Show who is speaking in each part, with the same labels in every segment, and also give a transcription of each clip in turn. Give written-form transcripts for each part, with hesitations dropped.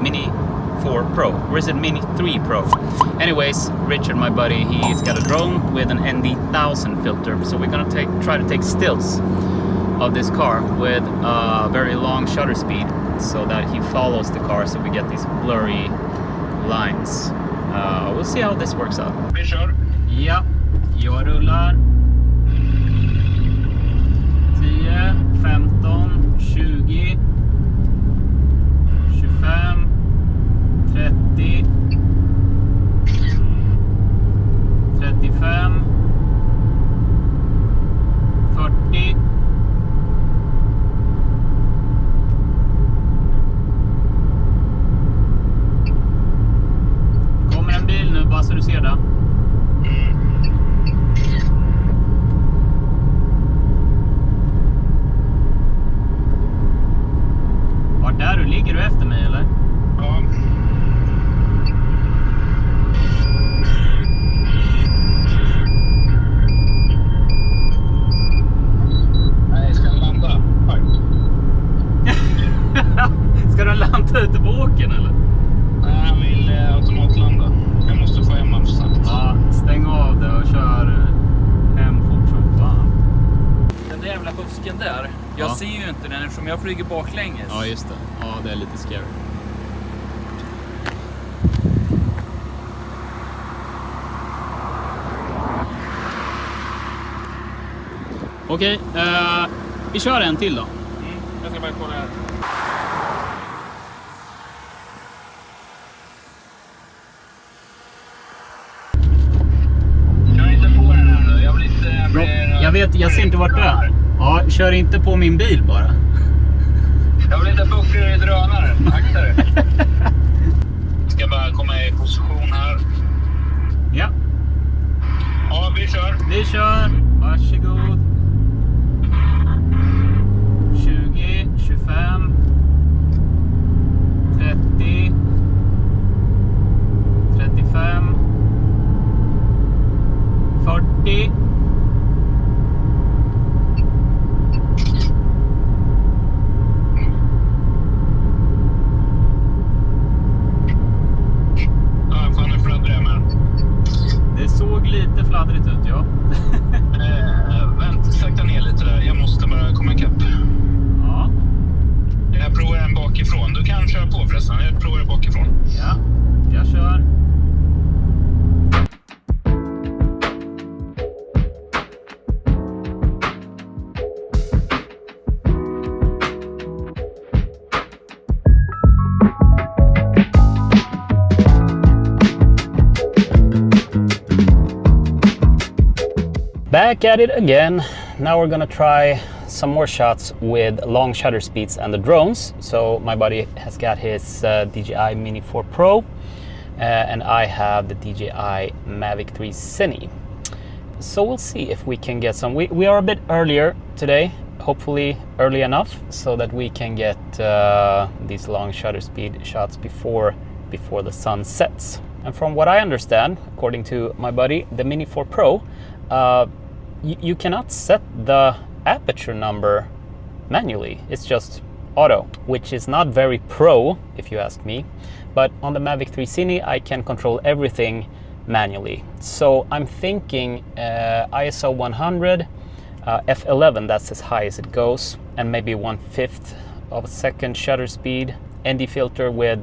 Speaker 1: Mini 4 Pro, or is it Mini 3 Pro? Anyways, Richard, my buddy, he's got a drone with an ND1000 filter, so we're gonna try to take stills of this car with a very long shutter speed so that he follows the car, so we get these blurry lines. We'll see how this works out.
Speaker 2: Vi kör.
Speaker 1: Ja, jag rullar. 10, 15, 20, 25, 30, 35, 40. Kommer en bil nu, bara så du ser det. Var där du ligger du efter mig eller?
Speaker 2: Ja. Nej, ska jag landa?
Speaker 1: Ska du landa ute på åkern eller?
Speaker 2: Nej, jag vill automatlanda. Jag måste få hem snabbt.
Speaker 1: Ja, stäng av det och kör hem fort som fan.
Speaker 3: Den där jävla busken där, jag ser ju inte den eftersom jag flyger baklänges.
Speaker 1: Ja, just det. Ja, det är lite scary. Okej, vi kör en till då.
Speaker 3: Jag ska bara kolla här.
Speaker 2: Kör inte på den här nu. Jag vill inte...
Speaker 1: Bra. Jag vet, jag ser inte vart du är. Ja, kör inte på min bil bara.
Speaker 2: Jag vill inte buckla i drönaren. Akta dig. Ska bara komma i position här.
Speaker 1: Ja,
Speaker 2: Ja, vi kör.
Speaker 1: vi kör. Varsågod. 20, 25, 30, 35, 40.
Speaker 2: Ja, fan, nu fladdrar jag med.
Speaker 1: Det såg lite fladdrigt ut, ja.
Speaker 2: Vänta, sakta ner lite där. Jag måste bara komma ikapp.
Speaker 1: Ja,
Speaker 2: Jag provar en bakifrån. Du kan köra på förresten. Jag provar bakifrån.
Speaker 1: ja, jag kör. Back at it again. Now we're gonna try some more shots with long shutter speeds and the drones. So my buddy has got his DJI Mini 4 Pro and I have the DJI Mavic 3 Cine. So we'll see if we can get some. We are a bit earlier today, hopefully early enough so that we can get these long shutter speed shots before the sun sets. And from what I understand, according to my buddy, the Mini 4 Pro, you cannot set the aperture number manually. It's just auto, which is not very pro if you ask me. But on the Mavic 3 Cine I can control everything manually. So I'm thinking ISO 100, f11, that's as high as it goes, and maybe 1/5 of a second shutter speed, ND filter with...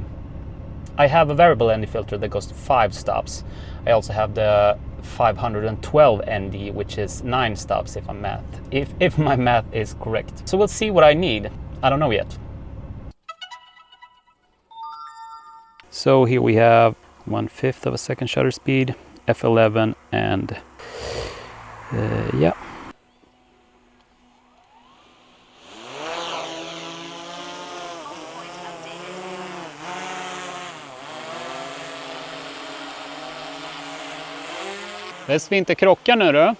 Speaker 1: I have a variable ND filter that goes to 5 stops. I also have the 512 ND, which is 9 stops if my math is correct. So we'll see what I need. I don't know yet. So here we have 1/5 of a second shutter speed, f11, and yeah. Bäst vi inte krockar nu då.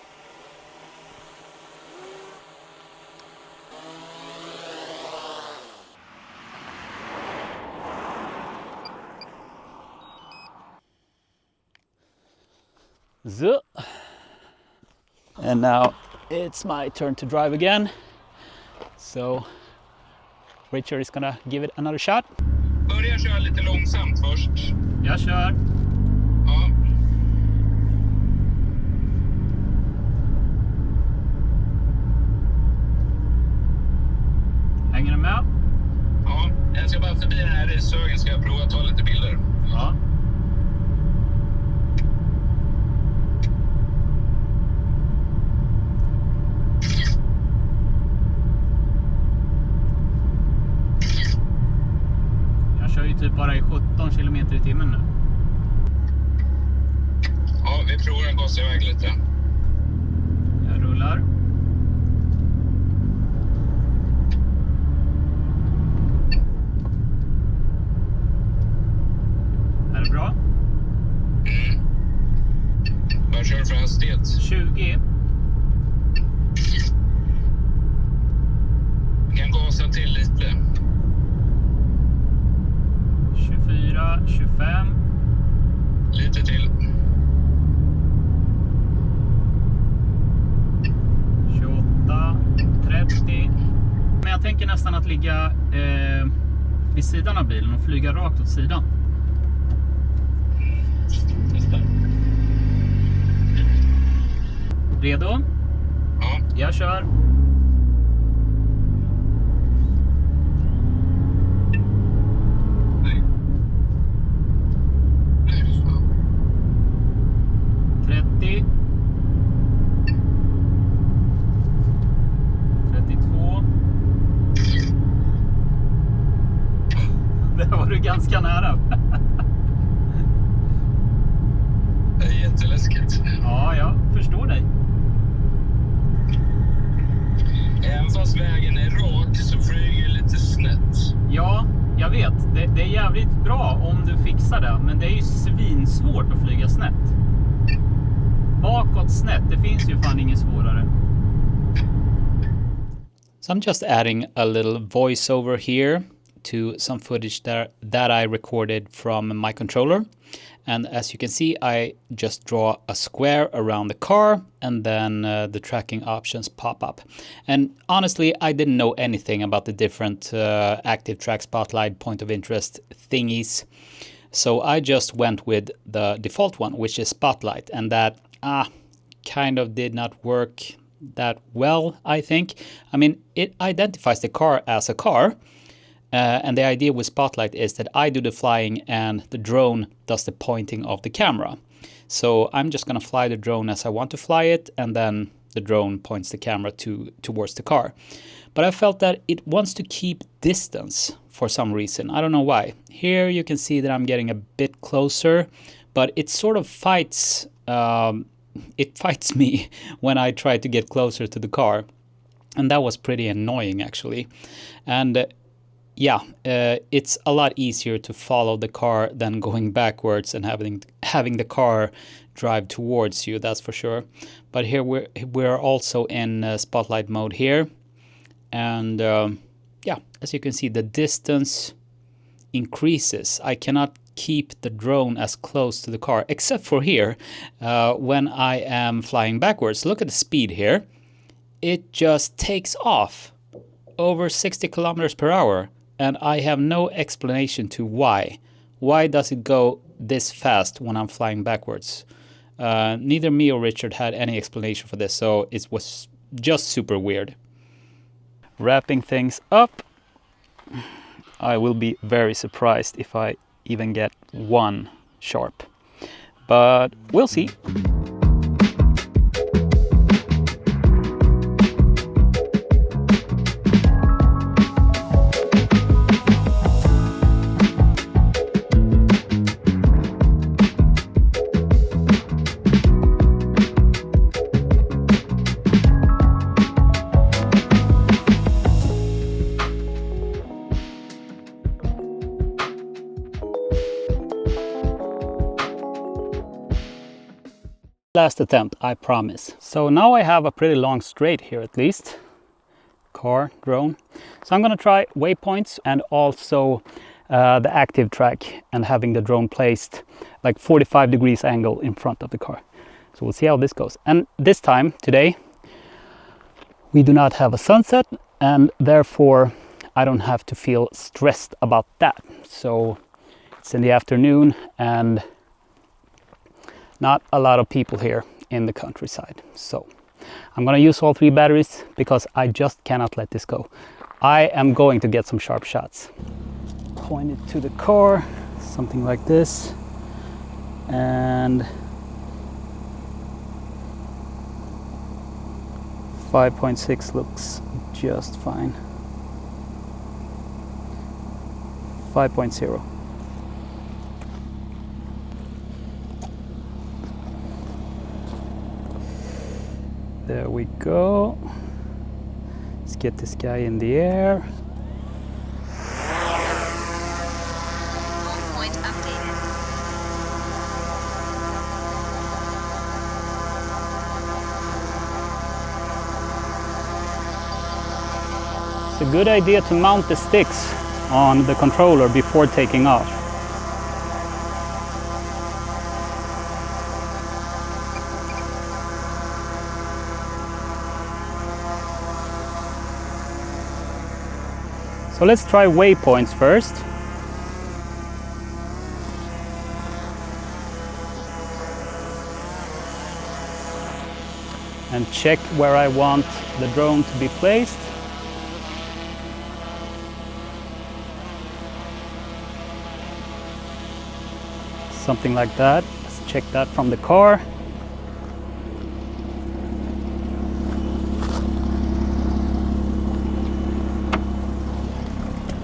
Speaker 1: So. And now it's my turn to drive again. So Richard is gonna give it another shot.
Speaker 2: börja köra lite långsamt först.
Speaker 1: Jag kör.
Speaker 2: Ja.
Speaker 1: Hänger du med?
Speaker 2: Ja, jag ska bara förbi den här rishögen, ska jag prova att ta lite bilder.
Speaker 1: Ja. Jag kör ju typ bara i 17 kilometer i timmen nu.
Speaker 2: Ja, vi provar att gasa iväg lite.
Speaker 1: Jag rullar. Är det bra?
Speaker 2: Vad kör du för hastighet?
Speaker 1: 20.
Speaker 2: Vi kan gasa till lite.
Speaker 1: 24, 25.
Speaker 2: Lite till.
Speaker 1: 28, 30. Men jag tänker nästan att ligga vid sidan av bilen och flyga rakt åt sidan. Redo?
Speaker 2: Ja.
Speaker 1: Jag kör.
Speaker 2: Nej.
Speaker 1: 30. 32. Där var du ganska nära.
Speaker 2: Det är jätteläskigt.
Speaker 1: Ja, jag förstår dig.
Speaker 2: Även fast vägen är rak så flyger lite snett.
Speaker 1: Ja, jag vet. Det är jävligt bra om du fixar det. Men det är ju svinsvårt att flyga snett. Bakåt snett, det finns ju fan inget svårare. So I'm just adding a little voiceover here to some footage that I recorded from my controller. And as you can see, I just draw a square around the car and then the tracking options pop up. And honestly, I didn't know anything about the different active track, spotlight, point of interest thingies. So I just went with the default one, which is spotlight. And that kind of did not work that well, I think. I mean, it identifies the car as a car. And the idea with Spotlight is that I do the flying and the drone does the pointing of the camera. So I'm just going to fly the drone as I want to fly it, and then the drone points the camera towards the car. But I felt that it wants to keep distance for some reason. I don't know why. Here you can see that I'm getting a bit closer, but it sort of fights me when I try to get closer to the car. And that was pretty annoying, actually. And it's a lot easier to follow the car than going backwards and having the car drive towards you, that's for sure. But here we're also in spotlight mode here. And as you can see, the distance increases. I cannot keep the drone as close to the car, except for here, when I am flying backwards. Look at the speed here. It just takes off over 60 kilometers per hour. And I have no explanation to why. Why does it go this fast when I'm flying backwards? Neither me or Richard had any explanation for this, so it was just super weird. Wrapping things up, I will be very surprised if I even get one sharp. But we'll see. Last attempt, I promise. So now I have a pretty long straight here, at least. Car, drone. So I'm gonna try waypoints and also the active track, and having the drone placed like 45 degrees angle in front of the car. So we'll see how this goes. And this time, today, we do not have a sunset, and therefore I don't have to feel stressed about that. So it's in the afternoon and not a lot of people here in the countryside. So I'm gonna use all 3 batteries because I just cannot let this go. I am going to get some sharp shots. Point it to the car, something like this, and 5.6 looks just fine. 5.0. There we go. Let's get this guy in the air.
Speaker 4: Point updated.
Speaker 1: It's a good idea to mount the sticks on the controller before taking off. So let's try waypoints first. And check where I want the drone to be placed. Something like that. Let's check that from the car.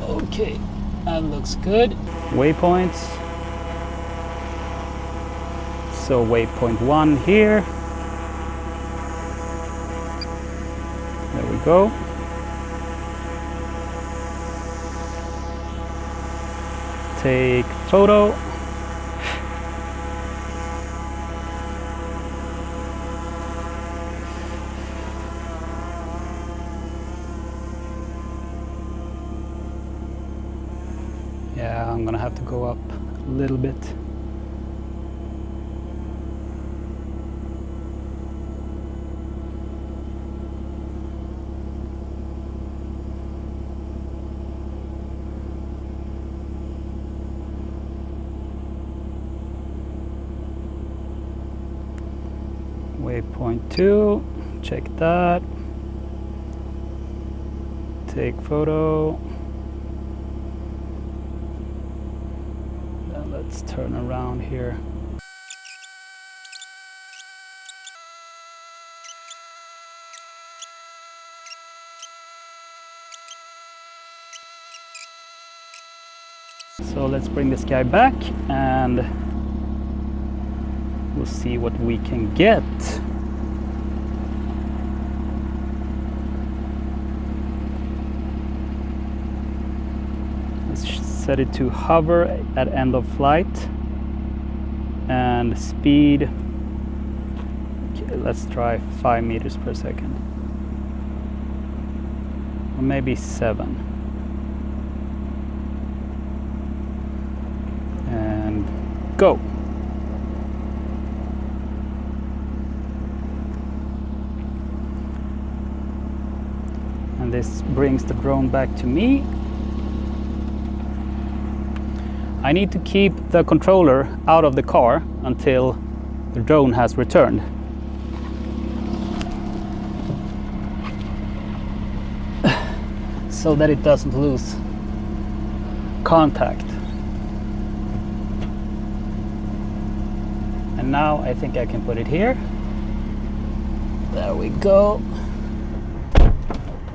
Speaker 1: Okay, that looks good. Waypoints. So waypoint 1 here. There we go. Take photo. Yeah, I'm gonna have to go up a little bit. Waypoint 2, check that. Take photo. Then let's turn around here. So let's bring this guy back and we'll see what we can get. Let's set it to hover at end of flight and speed. Okay, let's try 5 meters per second. Or maybe 7. And go. And this brings the drone back to me. I need to keep the controller out of the car until the drone has returned. So that it doesn't lose contact. And now I think I can put it here. There we go.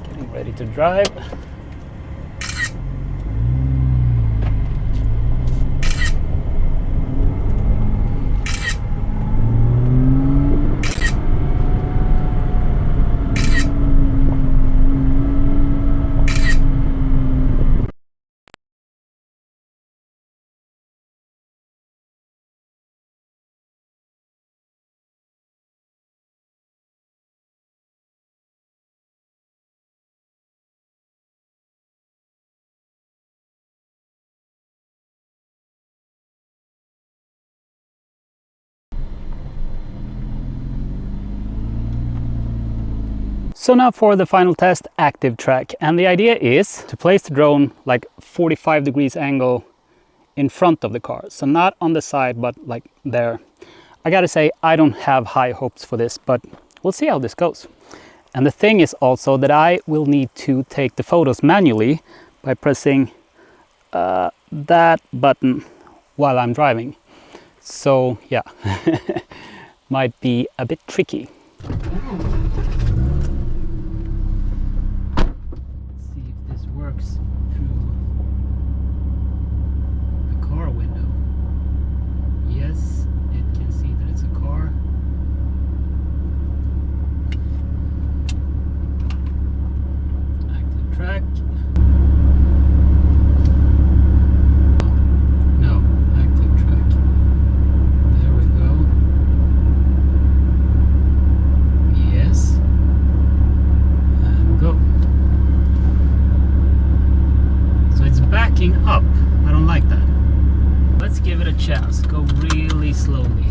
Speaker 1: Getting ready to drive. So now for the final test, active track. And the idea is to place the drone like 45 degrees angle in front of the car. So not on the side, but like there. I gotta say, I don't have high hopes for this, but we'll see how this goes. And the thing is also that I will need to take the photos manually by pressing that button while I'm driving. So yeah, might be a bit tricky. Up. I don't like that. Let's give it a chance. Go really slowly.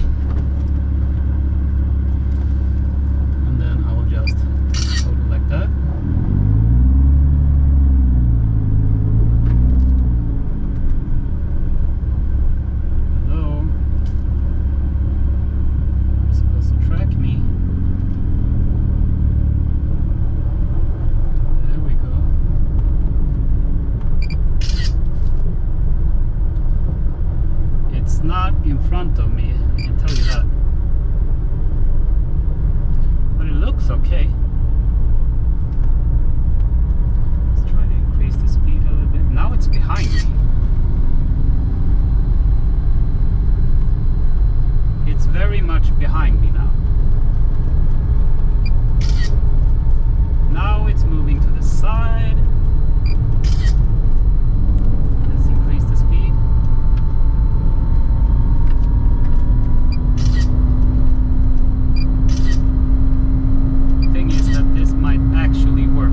Speaker 1: And then I will just hold it like that. Hello. You're supposed to track me. There we go. It's not in front of me, I can tell you that. But it looks okay. Let's try to increase the speed a little bit. Now it's behind me. It's very much behind me now. Now it's moving to the side. Let's increase the speed. Actually work.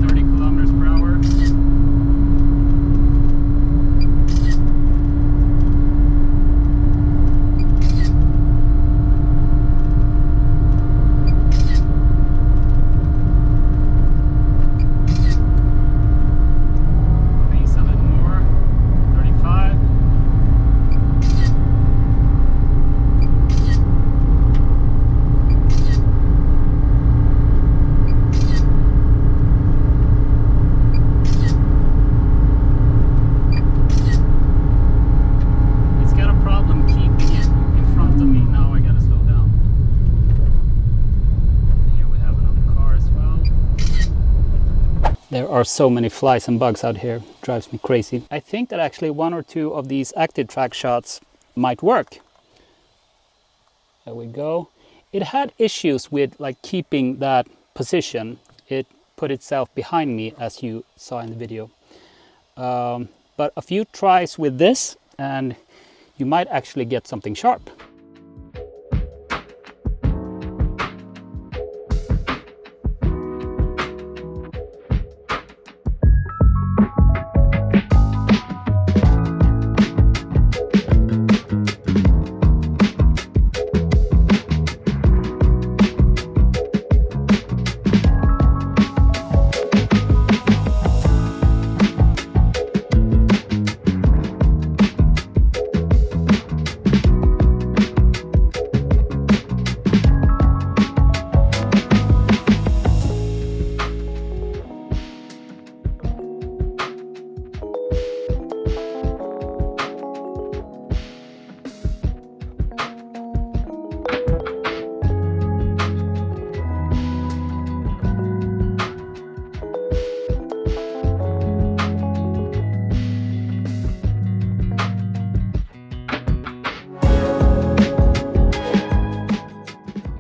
Speaker 1: 30 kilometers per hour. Increase a little more. 35. There are so many flies and bugs out here, it drives me crazy. I think that actually one or two of these active track shots might work. There we go. It had issues with like keeping that position. It put itself behind me, as you saw in the video. But a few tries with this and you might actually get something sharp.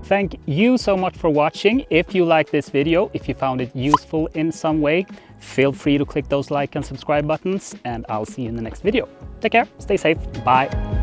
Speaker 1: Thank you so much for watching. If you like this video, if you found it useful in some way, feel free to click those like and subscribe buttons, and I'll see you in the next video. Take care, stay safe, bye.